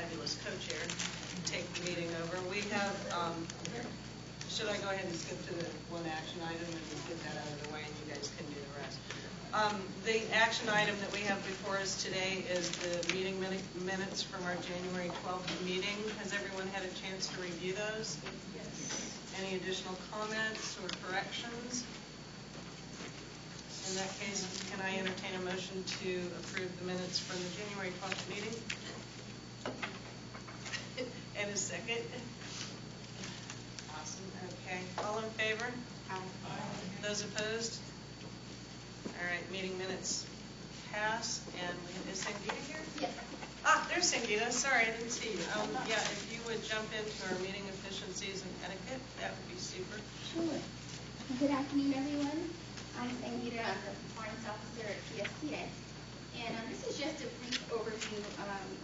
fabulous co-chair, take the meeting over. We have, should I go ahead and skip to the one action item and get that out of the way and you guys can do the rest? The action item that we have before us today is the meeting minutes from our January 12th meeting. Has everyone had a chance to review those? Yes. Any additional comments or corrections? In that case, can I entertain a motion to approve the minutes from the January 12th meeting? And a second? Awesome. Okay. All in favor? Aye. Those opposed? All right. Meeting minutes pass. And is Sangeeta here? Yes. Ah, there's Sangeeta. Sorry, I didn't see you. Yeah, if you would jump into our meeting efficiencies and etiquette, that would be super. Sure. Good afternoon, everyone. I'm Sangeeta. I'm the compliance officer at PSTA. And this is just a brief overview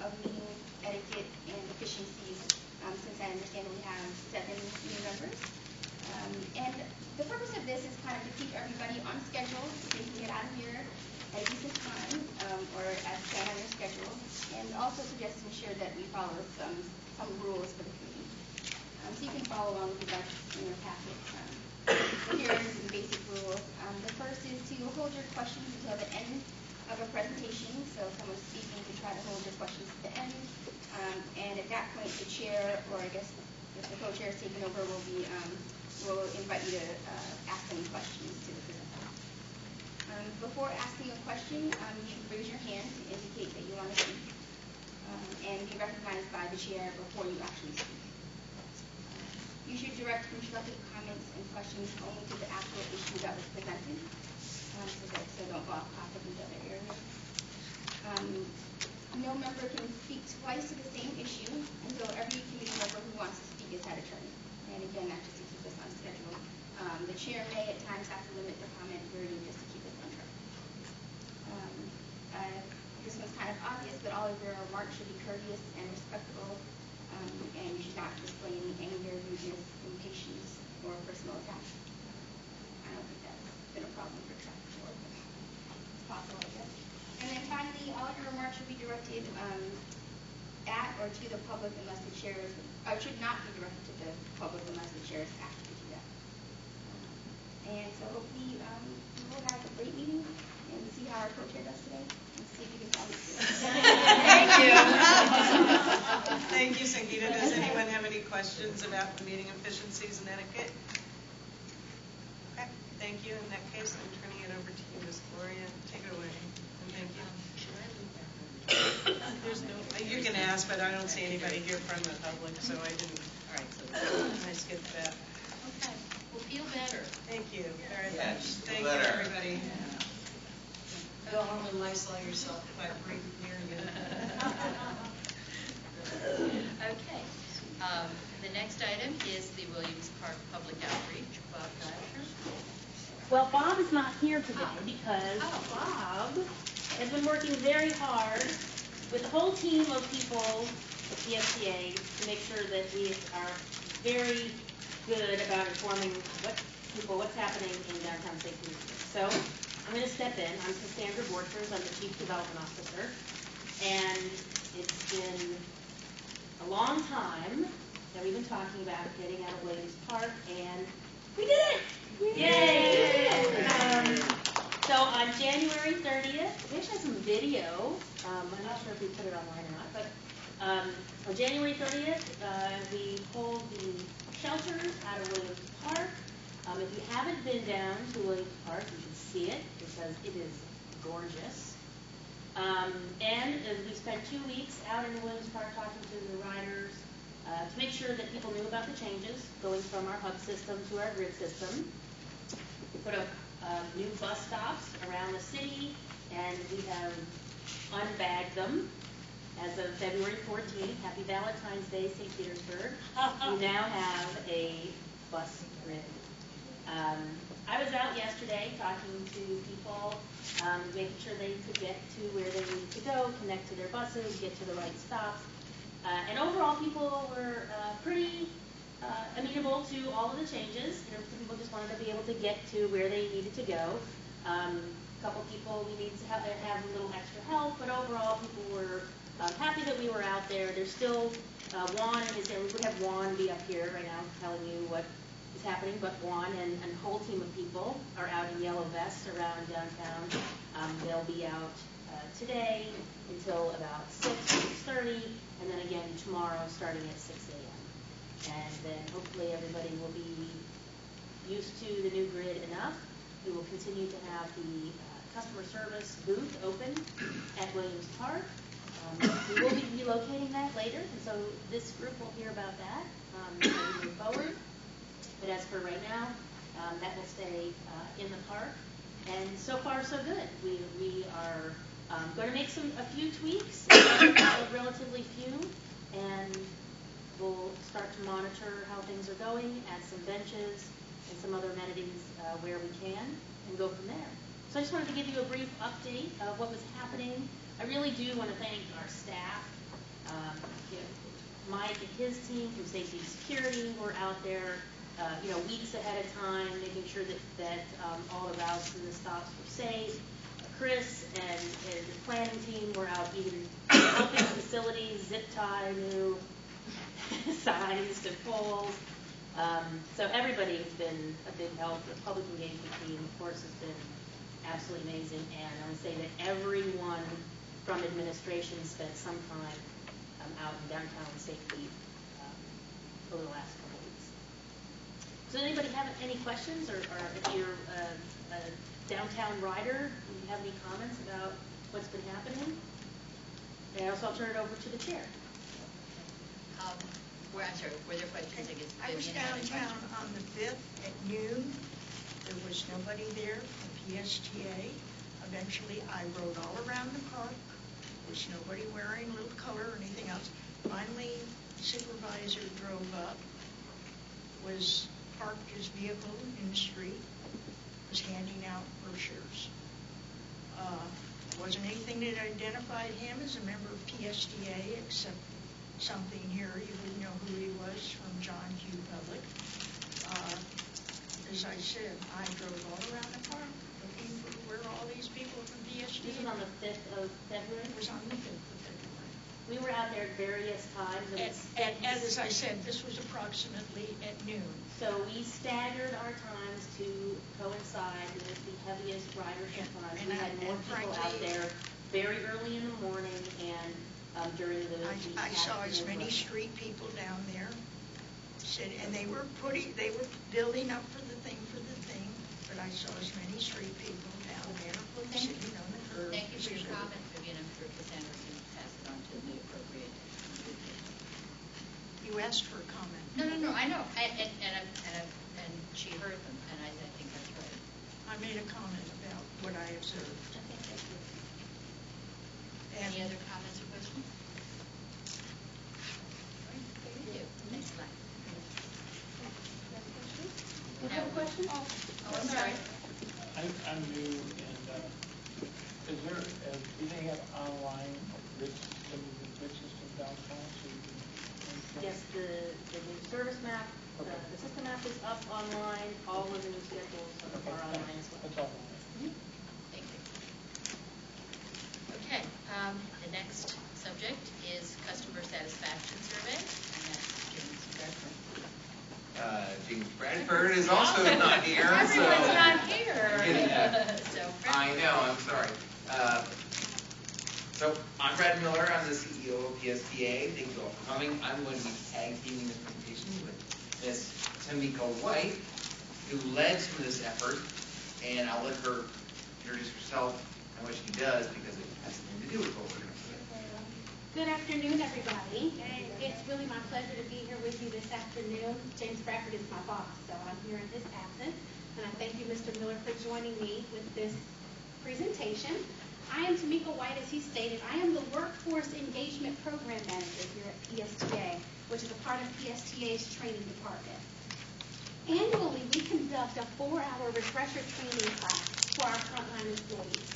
of meeting etiquette and efficiencies, since I understand we have 7 new members. And the purpose of this is kind of to keep everybody on schedule so they can get out of here at a decent time, or as planned on your schedule, and also to just ensure that we follow some rules for the committee. So you can follow along with us in your packet. So here are some basic rules. The first is to hold your questions until the end of a presentation. So if someone's speaking, to try to hold your questions to the end. And at that point, the chair, or I guess if the co-chair is taking over, will invite you to ask any questions to the presenter. Before asking a question, you should raise your hand to indicate that you want to speak, and be recognized by the chair before you actually speak. You should direct constructive comments and questions only to the actual issue that was presented, so don't go off topic into other areas. No member can speak twice to the same issue until every committee member who wants to speak has had a turn. And again, that's just to keep us on schedule. The chair may at times have to limit the comment period just to keep us on track. This one's kind of obvious, but all of your remarks should be courteous and respectful. And you should not display any anger, rudeness, impatience, or personal attack. I don't think that's been a problem for track before, but it's possible, I guess. And then finally, all of your remarks should be directed at or to the public unless the chair is, should not be directed to the public unless the chair is asked to do that. And so hopefully we will have a great meeting and see how our co-chair does today and see if you can tell me. Thank you. Thank you, Sangeeta. Does anyone have any questions about the meeting efficiencies and etiquette? Okay, thank you. In that case, I'm turning it over to you, Ms. Gloria. Take it away. And thank you. There's no, you can ask, but I don't see anybody here from the public, so I didn't. All right, so I skipped that. Okay, we'll feel better. Thank you very Yeah, much. feel Thank better. you, everybody. Yeah. Go home and Lysol yourself if I breathe near you. Okay. The next item is the Williams Park Public Outreach. Bob Geisler. Well, Bob is not here today because Bob has been working very hard with a whole team of people at PSTA to make sure that we are very good about informing what's happening in downtown St. Petersburg. So I'm going to step in. I'm Cassandra Borchers. I'm the Chief Development Officer. And it's been a long time that we've been talking about getting out of Williams Park, and we did it! Yay! So on January 30th, we actually have some video. I'm not sure if we put it online or not, but on January 30th, we pulled the shelters out of Williams Park. If you haven't been down to Williams Park, you should see it because it is gorgeous. And we spent 2 weeks out in Williams Park talking to the riders to make sure that people knew about the changes going from our hub system to our grid system. We put up new bus stops around the city, and we have unbagged them as of February 14th. Happy Valentine's Day, St. Petersburg. We now have a bus grid. I was out yesterday talking to people, making sure they could get to where they needed to go, connect to their buses, get to the right stops. And overall, people were pretty amenable to all of the changes. Some people just wanted to be able to get to where they needed to go. A couple people we needed to have a little extra help, but overall, people were happy that we were out there. There's still Juan and we would have Juan be up here right now telling you what is happening, but Juan and a whole team of people are out in yellow vests around downtown. They'll be out today until about 6:30, and then again tomorrow starting at 6 a.m. And then hopefully everybody will be used to the new grid enough. We will continue to have the customer service booth open at Williams Park. We will be relocating that later, and so this group will hear about that as we move forward. But as for right now, that will stay in the park. And so far, so good. We are going to make a few tweaks, relatively few, and we'll start to monitor how things are going, add some benches and some other amenities where we can, and go from there. So I just wanted to give you a brief update of what was happening. I really do want to thank our staff. Mike and his team from Safety and Security were out there, weeks ahead of time, making sure that all the routes and the stops were safe. Chris and the planning team were out even helping facilities zip tie new signs to poles. So everybody has been a big help. The public engagement team, of course, has been absolutely amazing. And I would say that everyone from administration spent some time out in downtown safety over the last couple of weeks. Does anybody have any questions, or if you're a downtown rider, do you have any comments about what's been happening? And also I'll turn it over to the chair. I'm sorry, were there questions? I was downtown on the 5th at noon. There was nobody there from PSTA. Eventually, I rode all around the park. There was nobody wearing little color or anything else. Finally, the supervisor drove up, was parked his vehicle in the street, was handing out brochures. Wasn't anything that identified him as a member of PSTA, except something here. You wouldn't know who he was from John Q. Public. As I said, I drove all around the park looking for where all these people from PSTA. This was on the 5th of February? It was on the 5th of February. We were out there at various times. And as I said, this was approximately at noon. So we staggered our times to coincide with the heaviest ridership times. We had more people out there very early in the morning and during the I saw as many street people down there, and they were building up for the thing, but I saw as many street people down there sitting on the curb. Thank you for your comment, Vivian. I'm sure Cassandra can pass it on to the appropriate. You asked for a comment. No, I know, and she heard them, and I think that's right. I made a comment about what I observed. Okay, thank you. Any other comments or questions? Thank you. Next slide. You have a question? Oh, I'm sorry. I'm new, and do they have online grid system downtown? So you can Yes, the new service map, Okay. the system map is up online. All of the new schedules are online as well. That's all. Thank you. Okay, the next subject is customer satisfaction survey, and that's James Bradford. James Bradford is also not here. Everyone's so not here. Yeah. So, I know, I'm sorry. So I'm Brad Miller, I'm the CEO of PSTA. Thank you all for coming. I'm going to be tag teaming this presentation with Ms. Tamika White, who led some of this effort, and I'll let her introduce herself and what she does because it has something to do with what we're going to say. Good afternoon, everybody. It's really my pleasure to be here with you this afternoon. James Bradford is my boss, so I'm here in his absence. And I thank you, Mr. Miller, for joining me with this presentation. I am Tamika White, as he stated. I am the Workforce Engagement Program Manager here at PSTA, which is a part of PSTA's training department. Annually, we conduct a 4-hour refresher training class for our frontline employees.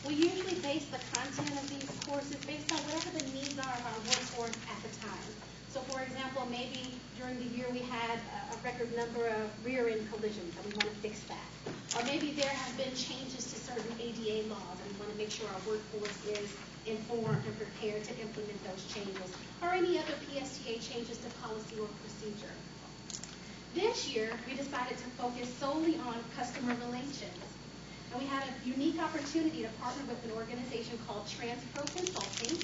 We usually base the content of these courses based on whatever the needs are of our workforce at the time. So for example, maybe during the year we had a record number of rear-end collisions and we want to fix that. Or maybe there have been changes to certain ADA laws and we want to make sure our workforce is informed and prepared to implement those changes or any other PSTA changes to policy or procedure. This year, we decided to focus solely on customer relations. And we had a unique opportunity to partner with an organization called TransPro Consulting.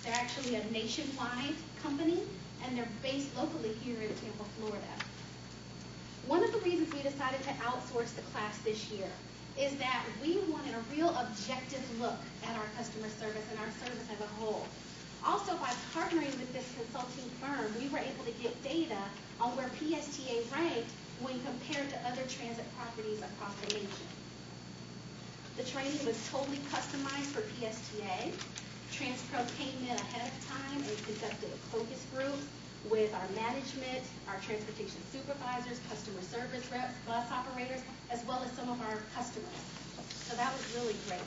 They're actually a nationwide company, and they're based locally here in Tampa, Florida. One of the reasons we decided to outsource the class this year is that we wanted a real objective look at our customer service and our service as a whole. Also, by partnering with this consulting firm, we were able to get data on where PSTA ranked when compared to other transit properties across the nation. The training was totally customized for PSTA. TransPro came in ahead of time and conducted focus groups with our management, our transportation supervisors, customer service reps, bus operators, as well as some of our customers. So that was really great.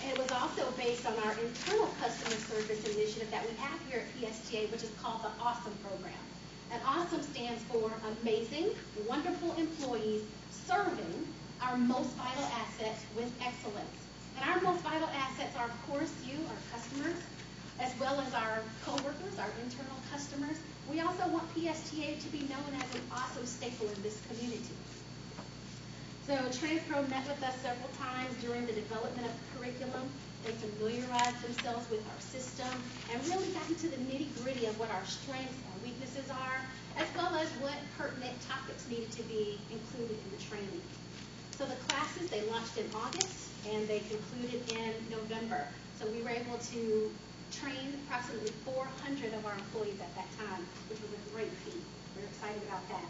And it was also based on our internal customer service initiative that we have here at PSTA, which is called the AWESOME program. And AWESOME stands for Amazing, Wonderful Employees Serving Our Most Vital Assets with Excellence. And our most vital assets are, of course, you, our customers, as well as our coworkers, our internal customers. We also want PSTA to be known as an awesome staple in this community. So TransPro met with us several times during the development of the curriculum. They familiarized themselves with our system and really got into the nitty-gritty of what our strengths and weaknesses are, as well as what pertinent topics needed to be included in the training. So the classes, they launched in August and they concluded in November. So we were able to train approximately 400 of our employees at that time, which was a great feat. We're excited about that.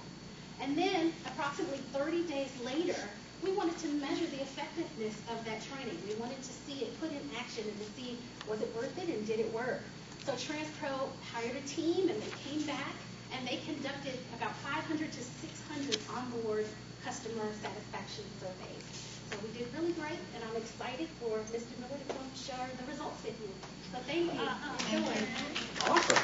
And then approximately 30 days later, we wanted to measure the effectiveness of that training. We wanted to see it put in action and to see, was it worth it and did it work? So TransPro hired a team and they came back and they conducted about 500 to 600 onboard customer satisfaction surveys. So we did really great, and I'm excited for Mr. Miller to come share the results with you. So thank you. Enjoy. Awesome.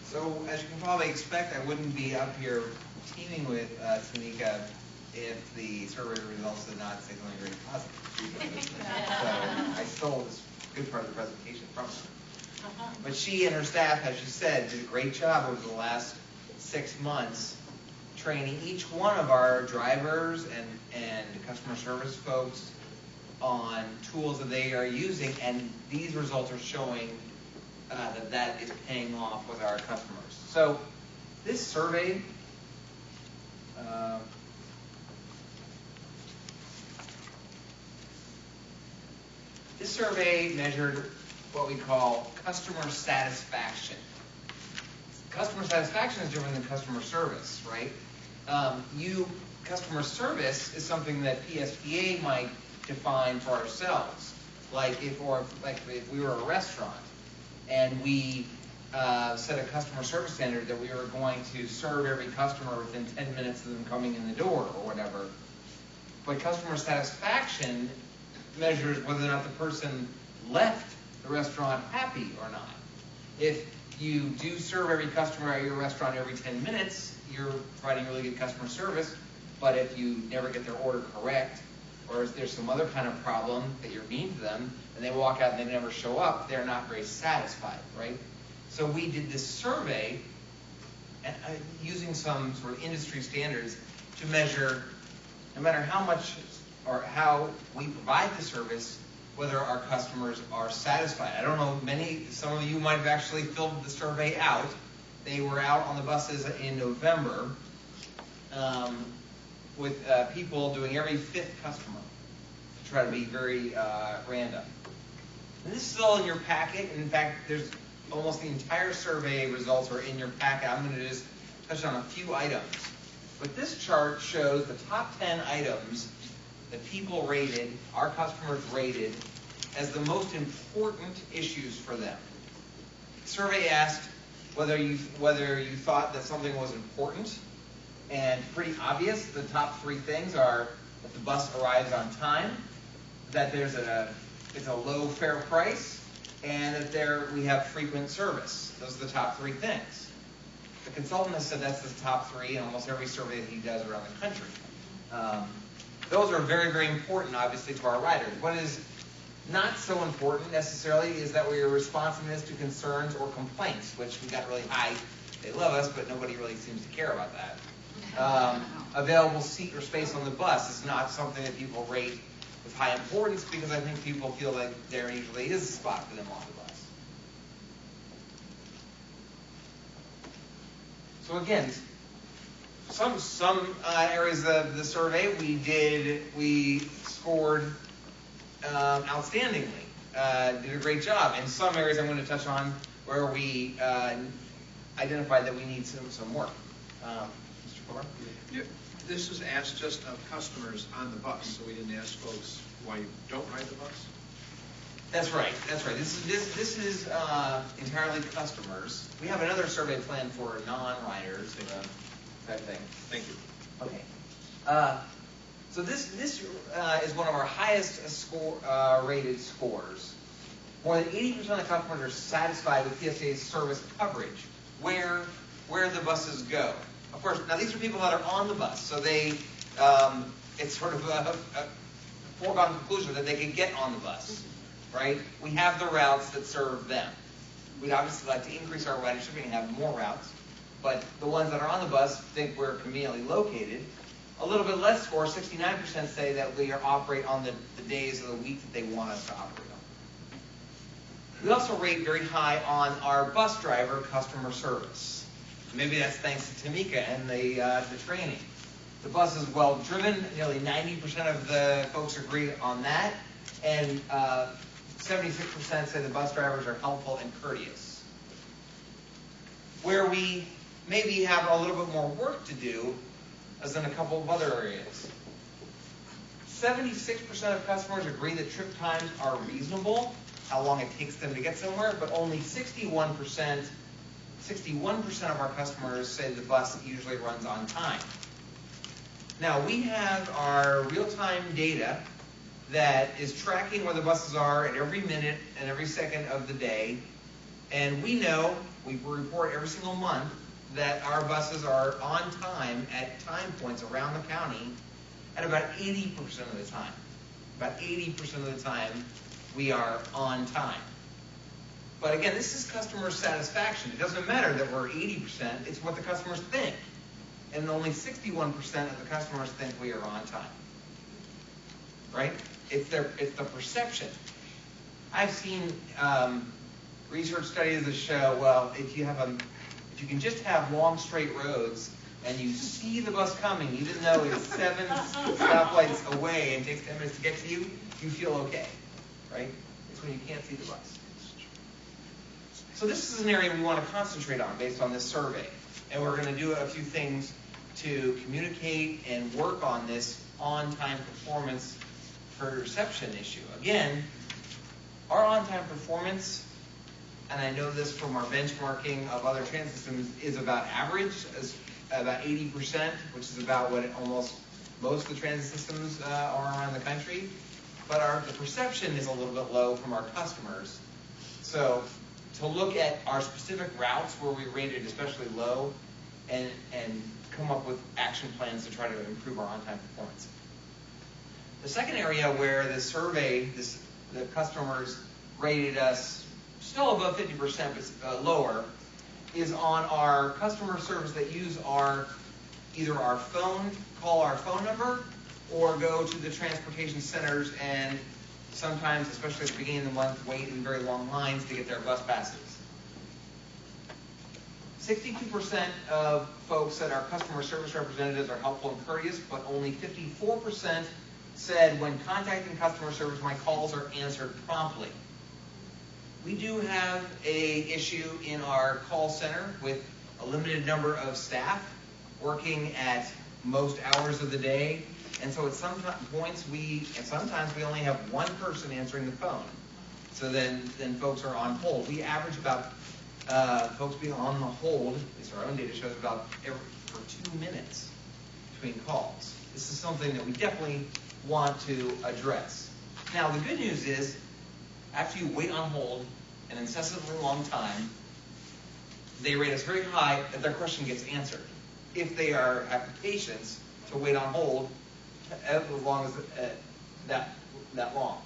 So, as you can probably expect, I wouldn't be up here teaming with Tamika if the survey results did not signal very positive. So, I stole this good part of the presentation from her. But she and her staff, as you said, did a great job over the last 6 months training each one of our drivers and customer service folks on tools that they are using, and these results are showing that is paying off with our customers. So this survey, measured what we call customer satisfaction. Customer satisfaction is different than customer service, right? Customer service is something that PSTA might define for ourselves. Like if we were a restaurant and we set a customer service standard that we were going to serve every customer within 10 minutes of them coming in the door or whatever. But customer satisfaction measures whether or not the person left the restaurant happy or not. If you do serve every customer at your restaurant every 10 minutes, you're providing really good customer service. But if you never get their order correct, or if there's some other kind of problem that you're mean to them, and they walk out and they never show up, they're not very satisfied, right? So we did this survey using some sort of industry standards to measure, no matter how much or how we provide the service, whether our customers are satisfied. I don't know, some of you might have actually filled the survey out. They were out on the buses in November with people doing every 5th customer to try to be very random. And this is all in your packet. In fact, there's almost the entire survey results are in your packet. I'm going to just touch on a few items. But this chart shows the top 10 items that people rated, our customers rated, as the most important issues for them. The survey asked whether you thought that something was important, and pretty obvious. The top 3 things are that the bus arrives on time, that it's a low fare price, and that we have frequent service. Those are the top 3 things. The consultant has said that's the top 3 in almost every survey that he does around the country. Those are very, very important, obviously, to our riders. What is not so important necessarily is that we are responsiveness to concerns or complaints, which we got really high. They love us, but nobody really seems to care about that. Available seat or space on the bus is not something that people rate with high importance, because I think people feel like there usually is a spot for them on the bus. So again, some areas of the survey we scored outstandingly, did a great job. And some areas I'm going to touch on where we identified that we need some work. Mr. Fuller? This is asked just of customers on the bus, so we didn't ask folks why you don't ride the bus? That's right. This is entirely customers. We have another survey planned for non-riders type thing. Thank you. Okay. So this is one of our highest rated scores. More than 80% of customers are satisfied with PSA's service coverage, where the buses go. Of course, now these are people that are on the bus, so it's sort of a foregone conclusion that they can get on the bus, right? We have the routes that serve them. We'd obviously like to increase our ridership and have more routes, but the ones that are on the bus think we're conveniently located. A little bit less score, 69% say that we operate on the days of the week that they want us to operate on. We also rate very high on our bus driver customer service. Maybe that's thanks to Tamika and the training. The bus is well driven. Nearly 90% of the folks agree on that, and 76% say the bus drivers are helpful and courteous. Where we maybe have a little bit more work to do is in a couple of other areas. 76% of customers agree that trip times are reasonable, how long it takes them to get somewhere, but only 61% of our customers say the bus usually runs on time. Now, we have our real-time data that is tracking where the buses are at every minute and every second of the day, and we know, we report every single month, that our buses are on time at time points around the county at about 80% of the time. About 80% of the time, we are on time. But again, this is customer satisfaction. It doesn't matter that we're 80%, it's what the customers think. And only 61% of the customers think we are on time. Right? It's the perception. I've seen research studies that show, well, if you can just have long straight roads and you see the bus coming, even though it's 7 stoplights away and takes 10 minutes to get to you, you feel okay. Right? It's when you can't see the bus. So this is an area we want to concentrate on based on this survey. And we're going to do a few things to communicate and work on this on-time performance perception issue. Again, our on-time performance, and I know this from our benchmarking of other transit systems, is about average, is about 80%, which is about what almost most of the transit systems are around the country. But the perception is a little bit low from our customers. So to look at our specific routes where we rated especially low and come up with action plans to try to improve our on-time performance. The second area where the survey, the customers rated us still above 50%, but lower, is on our customer service that use either our phone, call our phone number, or go to the transportation centers and sometimes, especially at the beginning of the month, wait in very long lines to get their bus passes. 62% of folks said our customer service representatives are helpful and courteous, but only 54% said when contacting customer service, my calls are answered promptly. We do have an issue in our call center with a limited number of staff working at most hours of the day. And so at some points sometimes we only have one person answering the phone. So then folks are on hold. We average about folks being on the hold, at least our own data shows, about for 2 minutes between calls. This is something that we definitely want to address. Now the good news is, after you wait on hold an incessantly long time, they rate us very high that their question gets answered. If they have the patience to wait on hold as long as that long.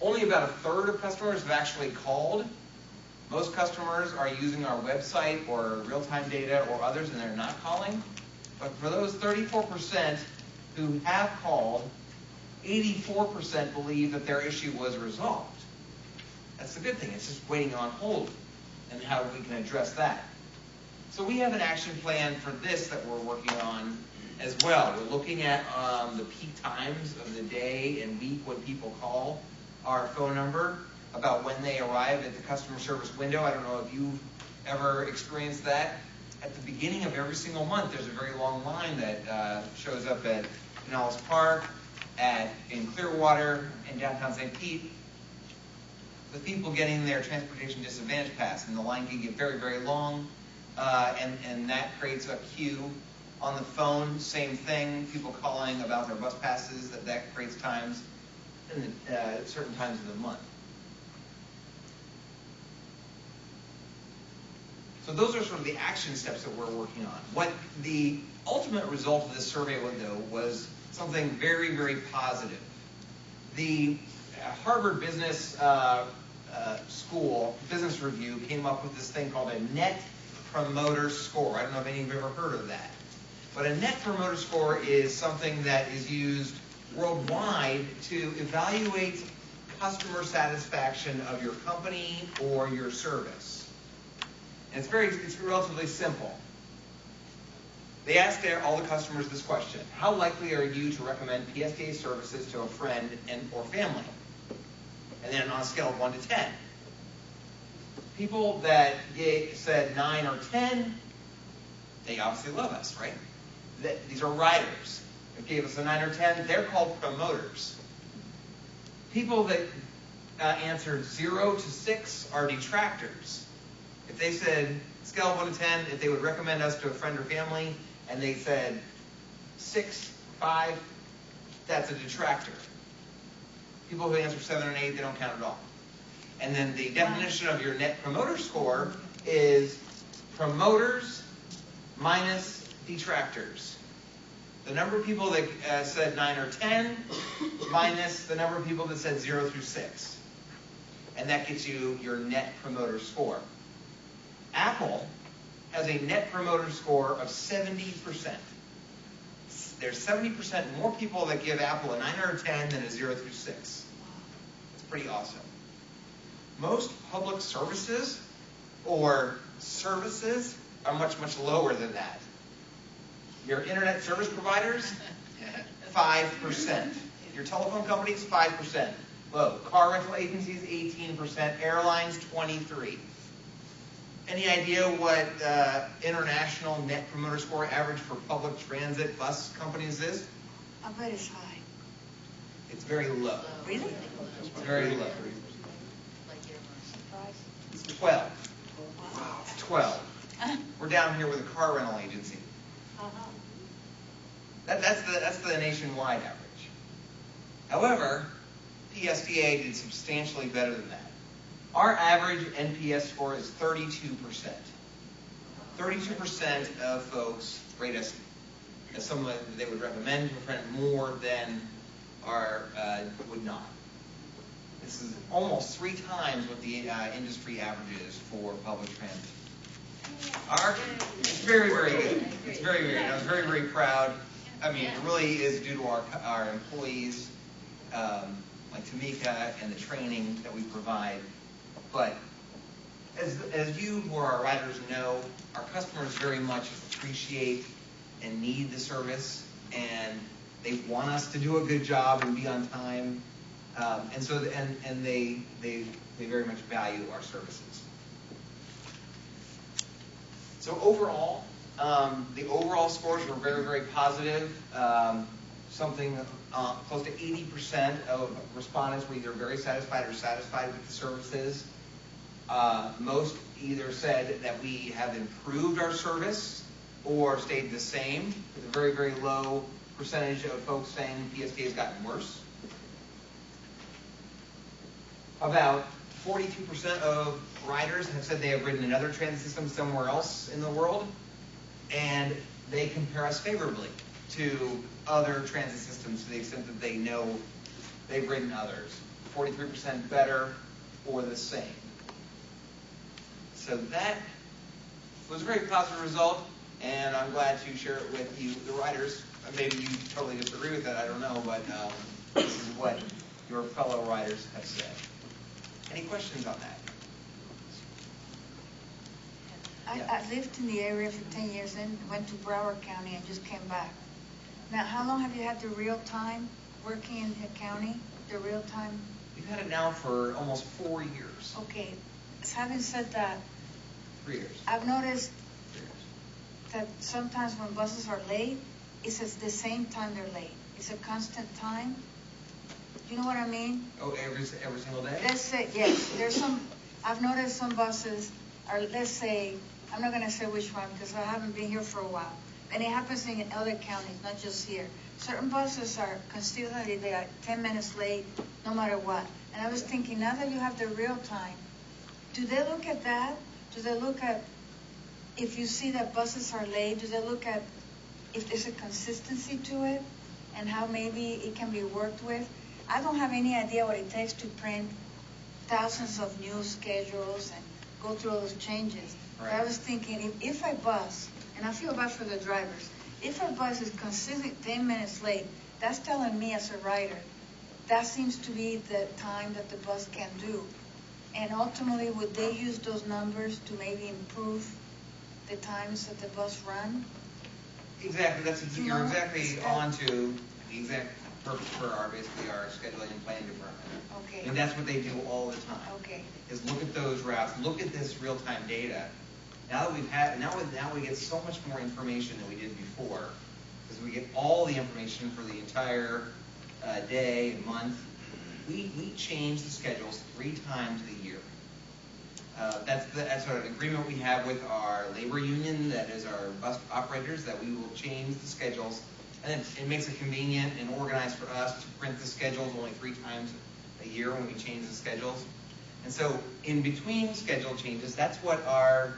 Only about a third of customers have actually called. Most customers are using our website or real-time data or others, and they're not calling. But for those 34% who have called, 84% believe that their issue was resolved. That's the good thing. It's just waiting on hold and how we can address that. So we have an action plan for this that we're working on as well. We're looking at the peak times of the day and week when people call our phone number about when they arrive at the customer service window. I don't know if you've ever experienced that. At the beginning of every single month, there's a very long line that shows up at Pinellas Park, in Clearwater, in downtown St. Pete, with people getting their transportation disadvantage pass, and the line can get very, very long, and that creates a queue. On the phone, same thing, people calling about their bus passes, that creates times, at certain times of the month. So those are sort of the action steps that we're working on. What the ultimate result of this survey window was something very, very positive. The Harvard Business School Business Review came up with this thing called a Net Promoter Score. I don't know if any of you have ever heard of that. But a Net Promoter Score is something that is used worldwide to evaluate customer satisfaction of your company or your service. And it's relatively simple. They asked all the customers this question: how likely are you to recommend PSTA services to a friend or family? And then on a scale of 1 to 10. People that said 9 or 10, they obviously love us, right? These are riders. If they gave us a 9 or 10, they're called promoters. People that answered 0 to 6 are detractors. If they said, scale of 1 to 10, if they would recommend us to a friend or family, and they said 6, 5, that's a detractor. People who answer 7 and 8, they don't count at all. And then the definition of your Net Promoter Score is promoters minus detractors. The number of people that said 9 or 10 minus the number of people that said 0 through 6. And that gets you your Net Promoter Score. Apple has a Net Promoter Score of 70%. There's 70% more people that give Apple a 9 or a 10 than a 0 through 6. It's pretty awesome. Most public services or services are much, much lower than that. Your internet service providers, 5%. Your telephone companies, 5%. Low. Car rental agencies, 18%. Airlines, 23%. Any idea what international Net Promoter Score average for public transit bus companies is? I bet it's high. It's very low. Really? It's very low. Like airlines. It's 12. Wow. It's 12. We're down here with a car rental agency. That's the nationwide average. However, PSTA did substantially better than that. Our average NPS score is 32%. 32% of folks rate us as someone they would recommend to a friend more than would not. This is almost 3 times what the industry average is for public transit. It's very, very good. It's very, very good. I was very, very proud. I mean, it really is due to our employees, like Tamika, and the training that we provide. But as you who are our riders know, our customers very much appreciate and need the service, and they want us to do a good job and be on time, and they very much value our services. So overall, the overall scores were very, very positive. Something close to 80% of respondents were either very satisfied or satisfied with the services. Most either said that we have improved our service or stayed the same, with a very, very low percentage of folks saying PSTA has gotten worse. About 42% of riders have said they have ridden another transit system somewhere else in the world, and they compare us favorably to other transit systems to the extent that they know they've ridden others. 43% better or the same. So that was a very positive result, and I'm glad to share it with you, the riders. Maybe you totally disagree with that, I don't know, but this is what your fellow riders have said. Any questions on that? I lived in the area for 10 years and went to Broward County and just came back. Now, how long have you had the real time working in the county, the real time? We've had it now for almost 4 years. Okay, so having said that, 3 years. I've noticed 3 years. that sometimes when buses are late, it's at the same time they're late. It's a constant time. You know what I mean? Oh, every single day? Let's say, yes, there's some, I've noticed some buses are, let's say, I'm not going to say which one because I haven't been here for a while. And it happens in other counties, not just here. Certain buses are consistently, they are 10 minutes late, no matter what. And I was thinking, now that you have the real time, do they look at that? Do they look at, if you see that buses are late, do they look at if there's a consistency to it and how maybe it can be worked with? I don't have any idea what it takes to print thousands of new schedules and go through all those changes. Right. But I was thinking, if a bus, and I feel bad for the drivers, if a bus is consistent 10 minutes late, that's telling me as a rider, that seems to be the time that the bus can do. And ultimately, would they use those numbers to maybe improve the times that the bus run? Exactly, you're exactly it's on to the exact purpose for basically our scheduling and planning department. Okay. And that's what they do all the time. Okay. Is look at those routes, look at this real-time data. Now that we get so much more information than we did before, because we get all the information for the entire day and month. We change the schedules 3 times a year. That's sort of an agreement we have with our labor union, that is our bus operators, that we will change the schedules. And it makes it convenient and organized for us to print the schedules only 3 times a year when we change the schedules. And so in between schedule changes, that's what our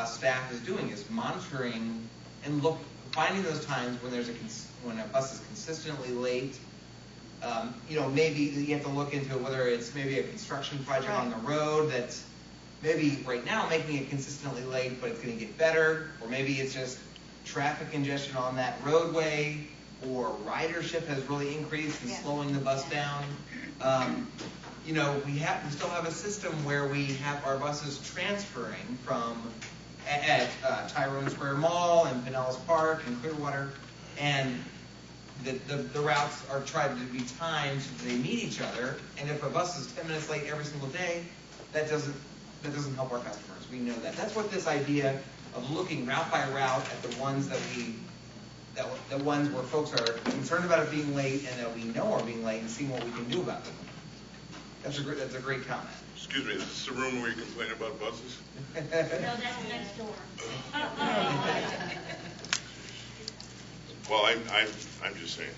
staff is doing, is monitoring and finding those times when when a bus is consistently late. Maybe you have to look into whether it's maybe a construction project on the road that's maybe right now making it consistently late, but it's going to get better, or maybe it's just traffic congestion on that roadway, or ridership has really increased and slowing the bus down. We still have a system where we have our buses transferring from at Tyrone Square Mall and Pinellas Park and Clearwater, and the routes are tried to be timed so that they meet each other. And if a bus is 10 minutes late every single day, that doesn't help our customers. We know that. That's what this idea of looking route by route at the ones the ones where folks are concerned about it being late and that we know are being late, and seeing what we can do about them. That's a great comment. Excuse me, is this the room where you complain about buses? No, that's next door. Well, I'm just saying,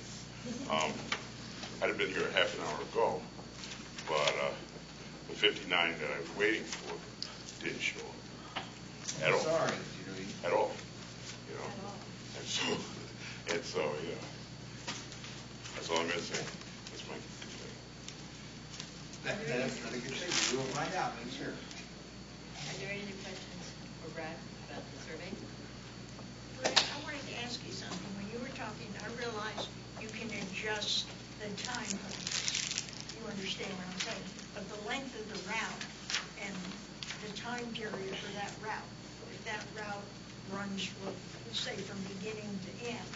I'd have been here a half an hour ago, but the 59 that I was waiting for didn't show up at all. Sorry, at all. And so, that's all I'm going to say. That's my complaint. That's not a good thing. We will find out, make sure. Are there any questions for Brad about the survey? Brad, I wanted to ask you something. When you were talking, I realized you can adjust the time points. You understand what I'm saying? But the length of the route and the time period for that route, if that route runs, say, from beginning to end,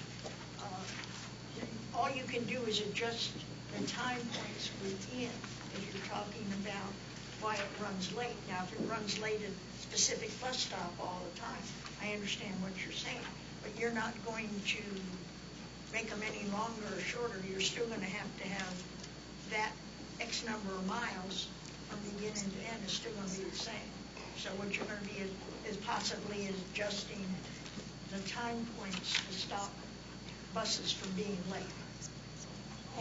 all you can do is adjust the time points within, if you're talking about why it runs late. Now, if it runs late at a specific bus stop all the time, I understand what you're saying, but you're not going to make them any longer or shorter. You're still going to have that X number of miles from beginning to end is still going to be the same. So what you're going to be is possibly adjusting the time points to stop buses from being late.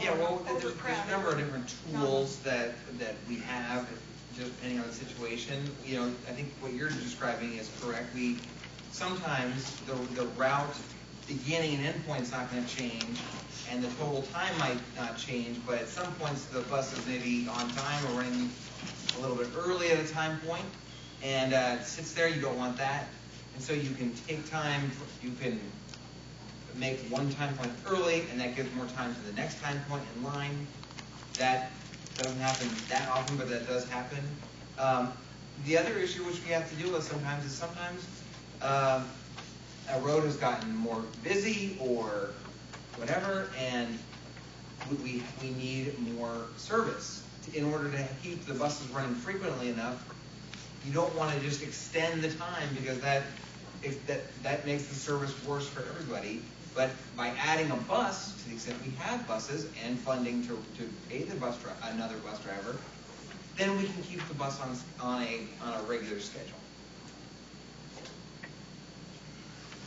Yeah, well, there's a number of different tools that we have, just depending on the situation. I think what you're describing is correct. Sometimes the route beginning and end point's not gonna change, and the total time might not change, but at some points, the bus is maybe on time or running a little bit early at a time point, and it sits there, you don't want that. And so you can take time, you can make one time point early, and that gives more time to the next time point in line. That doesn't happen that often, but that does happen. The other issue which we have to deal with sometimes is a road has gotten more busy or whatever, and we need more service. In order to keep the buses running frequently enough, you don't want to just extend the time, because that makes the service worse for everybody. But by adding a bus, to the extent we have buses and funding to pay the another bus driver, then we can keep the bus on a regular schedule.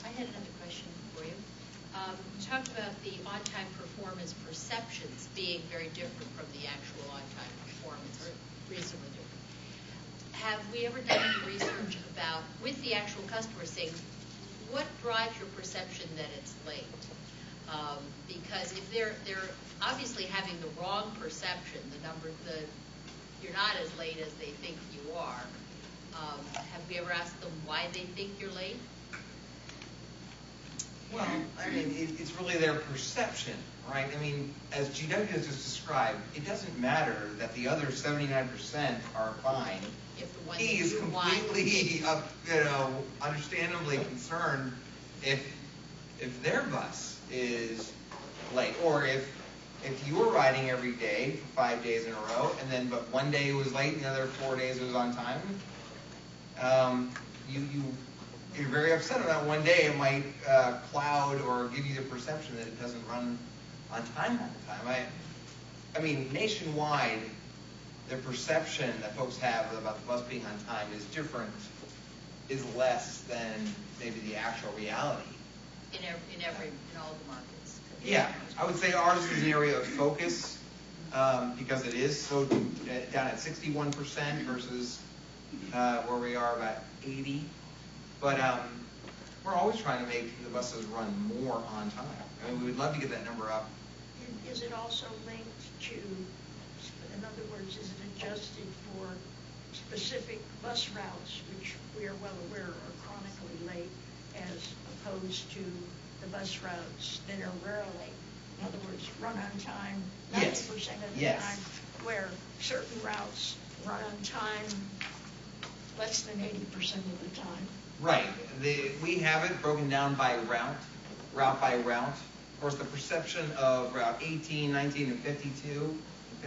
I had another question for you. You talked about the on-time performance perceptions being very different from the actual on-time performance, or reasonably different. Have we ever done any research about, with the actual customer, saying, what drives your perception that it's late? Because if they're obviously having the wrong perception, you're not as late as they think you are. Have we ever asked them why they think you're late? Well, I mean, it's really their perception, right? I mean, as GW has just described, it doesn't matter that the other 79% are fine. If the one He is completely, understandably concerned if their bus is late, or if you're riding every day for 5 days in a row, and then but one day it was late and the other 4 days it was on time. You're very upset about one day. It might cloud or give you the perception that it doesn't run on time all the time. I mean, nationwide, the perception that folks have about the bus being on time is different, is less than maybe the actual reality. In all the markets. Yeah, I would say ours is an area of focus because it is so down at 61% versus where we are about 80. But we're always trying to make the buses run more on time. I mean, we would love to get that number up. Is it also linked to, in other words, is it adjusted for specific bus routes, which we are well aware are chronically late, as opposed to the bus routes that are rarely, in other words, run on time 90% of the time, where certain routes run on time less than 80% of the time? Right. We have it broken down by route by route. Of course, the perception of Route 18, 19, and 52, and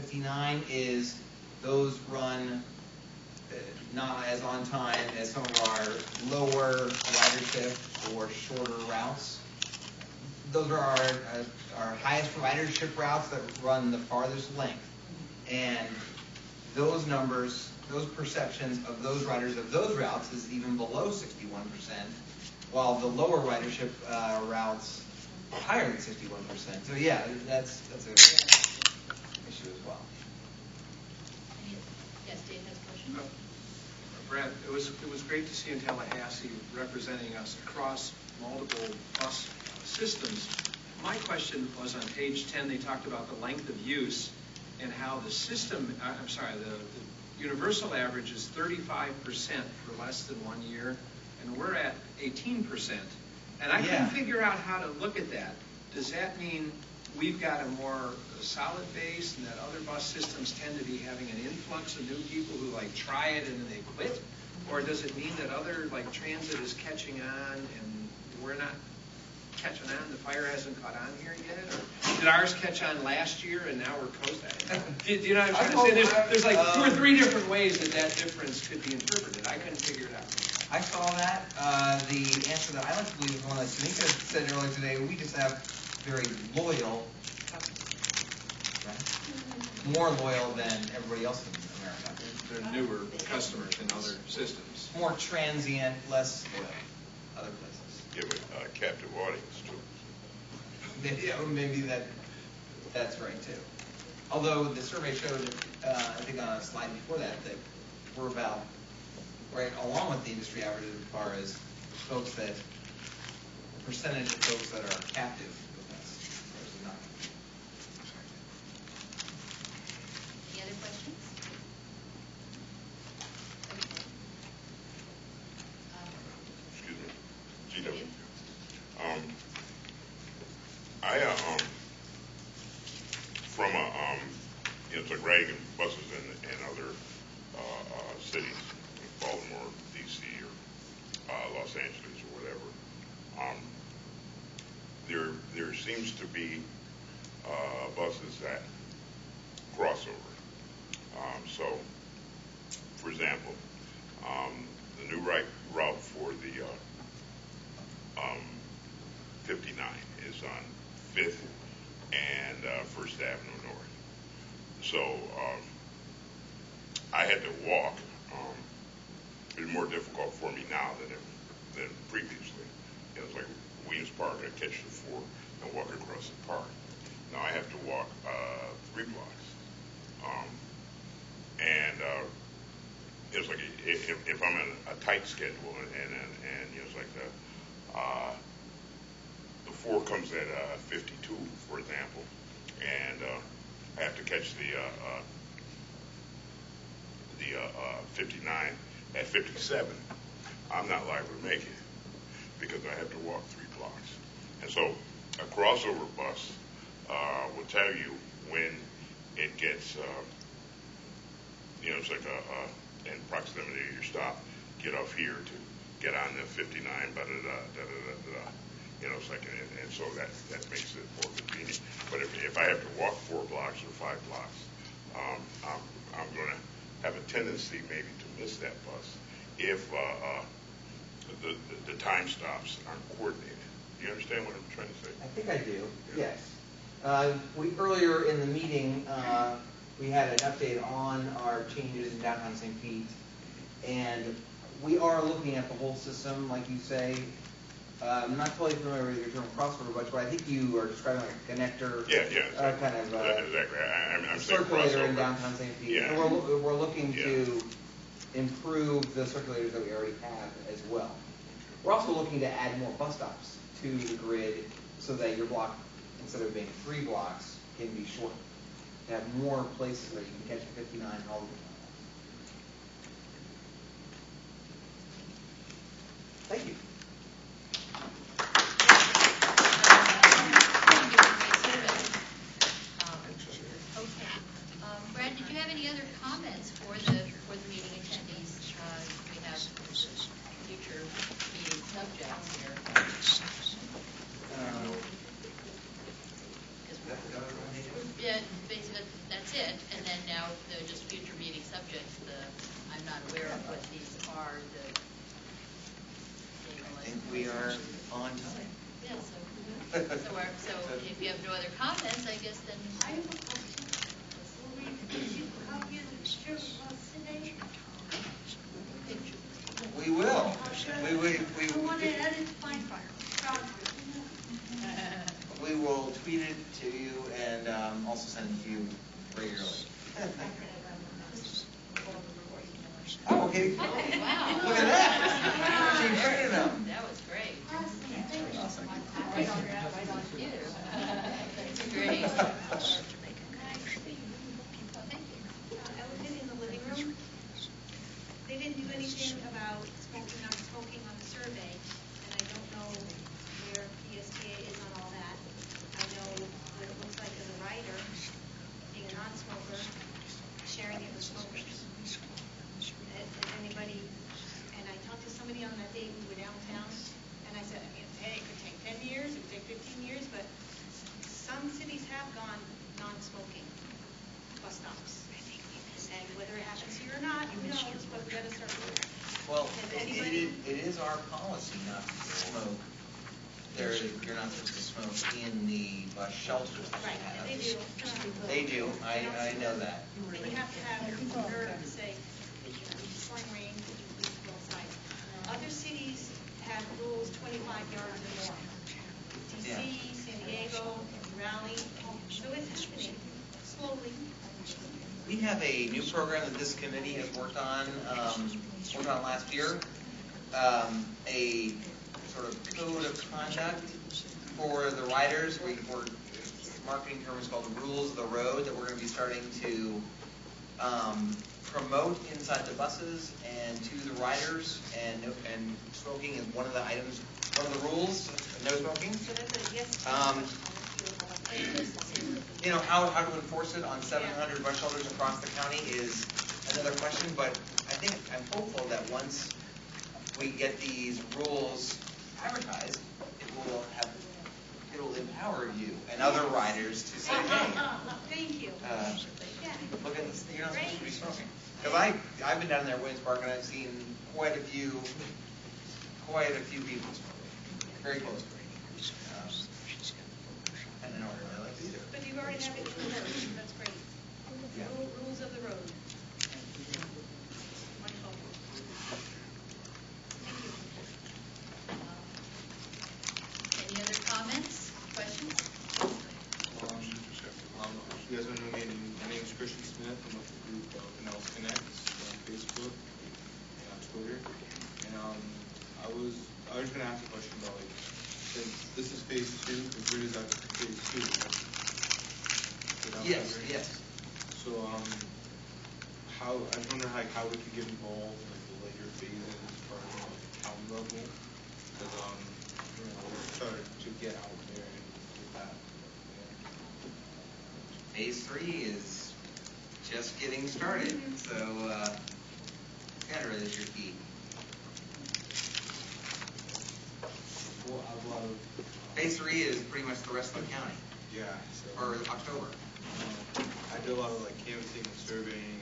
59 is those run not as on time as some of our lower ridership or shorter routes. Those are our highest ridership routes that run the farthest length. And those numbers, those perceptions of those riders of those routes is even below 61%, while the lower ridership routes are higher than 61%. So yeah, that's an issue as well. Yes, Dave has a question. Brad, it was great to see in Tallahassee representing us across multiple bus systems. My question was on page 10, they talked about the length of use and how the system, the universal average is 35% for less than 1 year, and we're at 18%. And I couldn't figure out how to look at that. Does that mean we've got a more solid base and that other bus systems tend to be having an influx of new people who try it and then they quit? Or does it mean that other transit is catching on and we're not catching on? The fire hasn't caught on here yet? Or did ours catch on last year and now we're coasting? Do you know what I'm trying to say? There's 2 or 3 different ways that difference could be interpreted. I couldn't figure it out. I saw that. The answer that I like to believe is one that Tamika said earlier today. We just have very loyal customers, right? More loyal than everybody else in America. They're newer customers in other systems. More transient, less loyal other places. Give it captive audience too. Maybe that's right too. Although the survey showed, I think on a slide before that we're about right along with the industry average as far as folks that percentage of folks that are captive with us versus not. Any other questions? Okay. Excuse me. GW. From it's like Reagan buses in other cities, like Baltimore, DC, or Los Angeles, or whatever. There seems to be buses that cross over. So, for example, the new route for the 59 is on 5th and First Avenue North. So I had to walk. It was more difficult for me now than previously. It was like Williams Park, I catch the 4 and walk across the park. Now I have to walk 3 blocks. It's like if I'm in a tight schedule and it's like the 4 comes at 52, for example, and I have to catch the 59 at 57. I'm not liable to make it because I have to walk 3 blocks. And so a crossover bus will tell you when it gets, it's like in proximity to your stop, get off here to get on the 59, it's like, and so that makes it more convenient. But if I have to walk 4 blocks or 5 blocks, I'm going to have a tendency maybe to miss that bus if the time stops aren't coordinated. Do you understand what I'm trying to say? I think I do, yes. Earlier in the meeting, we had an update on our changes in downtown St. Pete, and we are looking at the whole system, like you say. I'm not totally familiar with your term crossover bus, but I think you are describing like a connector, kind of exactly. I'm circulator in downtown St. Pete. Yeah. And we're looking to improve the circulators that we already have as well. We're also looking to add more bus stops to the grid so that your block, instead of being 3 blocks, can be shorter. To have more places where you can catch the 59 all the time. Thank you. Okay. Brad, did you have any other comments for the meeting attendees? We have future meeting subjects here. Yeah, basically that's it. And then now the just future meeting subjects. I'm not aware of what these are. I think we are on time. Yeah. So if you have no other comments, I guess then. I have a question. Did you copy the picture of today? We will. I want to edit my We will tweet it to you and also send it to you regularly. Oh, okay. Wow. Look at that. She invited them. That was great. Awesome. Right on cue. That's great. Thank you. I was in the living room. They didn't do anything about smoking on the survey, and I don't know where PSTA is on all that. I know what it looks like as a rider, being a non-smoker, sharing it with smokers. If anybody, and I talked to somebody on that day we were downtown, and I said, hey, it could take 10 years, it could take 15 years, but some cities have gone non-smoking bus stops. And whether it happens here or not, who knows, but we gotta start doing it. Well, it is our policy not to smoke. You're not supposed to smoke in the bus shelters. Right, and they do. They do. I know that. And you have to have a nerve to say, pouring rain, could you please go outside? Other cities have rules 25 yards or more. DC, San Diego, Raleigh, so it's happening slowly. We have a new program that this committee has worked on last year. A sort sort of code of conduct for the riders. We're marketing term is called the rules of the road that we're going to be starting to promote inside the buses and to the riders. And smoking is one of the items, one of the rules. No smoking. You know, how to enforce it on 700 bus shelters across the county is another question. But I think I'm hopeful that once we get these rules advertised, it'll empower you and other riders to say, hey, Thank you. look at this, you're not supposed to be smoking. Because I've been down there at Williams Park and I've seen quite a few people smoking, very close to me. And I don't really like it either. But you've already have it in the road, that's great. Yeah. Rules of the road. Wonderful. Thank you. Any other comments, questions? You guys don't know me, my name is Christian Smith. I'm with the group Canals Connect on Facebook and on Twitter. And I was going to ask a question about, like, since this is phase 2, because we're just after phase 2. Yes. So, I was wondering how we could get involved in like, the later phases as far as like, county level, because we're starting to get out there and do that. Phase 3 is just getting started, so Sandra is your key. Well, I have a lot of Phase 3 is pretty much the rest of the county, so or October. I do a lot of like canvassing and surveying